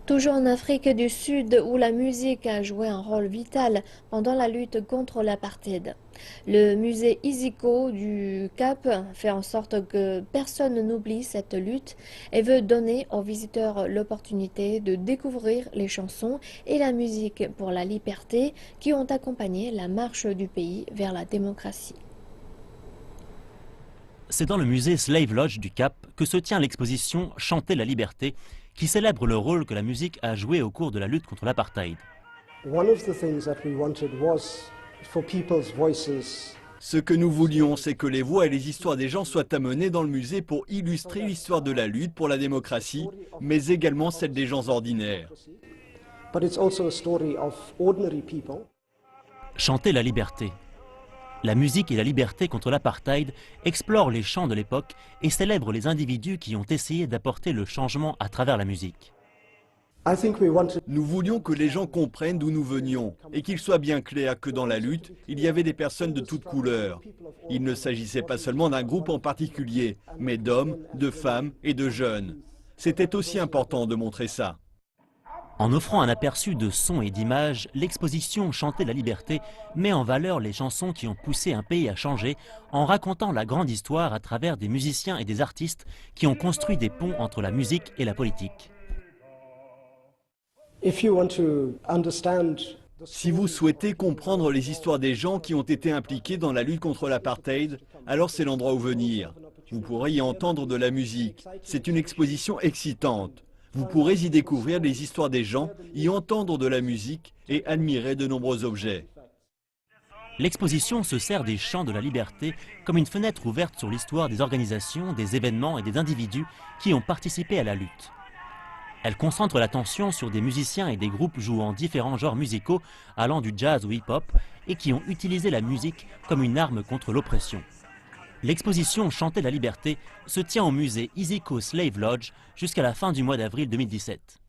Toujours en Afrique du Sud, où la musique a joué un rôle vital pendant la lutte contre l'apartheid. Le musée Isiko du Cap fait en sorte que personne n'oublie cette lutte et veut donner aux visiteurs l'opportunité de découvrir les chansons et la musique pour la liberté qui ont accompagné la marche du pays vers la démocratie. C'est dans le musée Slave Lodge du Cap que se tient l'exposition Chanter la liberté, qui célèbre le rôle que la musique a joué au cours de la lutte contre l'apartheid. Ce que nous voulions, c'est que les voix et les histoires des gens soient amenées dans le musée pour illustrer l'histoire de la lutte pour la démocratie, mais également celle des gens ordinaires. Chanter la liberté. La musique et la liberté contre l'apartheid explorent les chants de l'époque et célèbrent les individus qui ont essayé d'apporter le changement à travers la musique. Nous voulions que les gens comprennent d'où nous venions et qu'il soit bien clair que dans la lutte, il y avait des personnes de toutes couleurs. Il ne s'agissait pas seulement d'un groupe en particulier, mais d'hommes, de femmes et de jeunes. C'était aussi important de montrer ça. En offrant un aperçu de sons et d'images, l'exposition Chanter la liberté met en valeur les chansons qui ont poussé un pays à changer en racontant la grande histoire à travers des musiciens et des artistes qui ont construit des ponts entre la musique et la politique. Si vous souhaitez comprendre les histoires des gens qui ont été impliqués dans la lutte contre l'apartheid, alors c'est l'endroit où venir. Vous pourrez y entendre de la musique. C'est une exposition excitante. Vous pourrez y découvrir les histoires des gens, y entendre de la musique et admirer de nombreux objets. L'exposition se sert des chants de la liberté comme une fenêtre ouverte sur l'histoire des organisations, des événements et des individus qui ont participé à la lutte. Elle concentre l'attention sur des musiciens et des groupes jouant différents genres musicaux allant du jazz au hip-hop et qui ont utilisé la musique comme une arme contre l'oppression. L'exposition Chanter la liberté se tient au musée Isiko Slave Lodge jusqu'à la fin du mois d'avril 2017.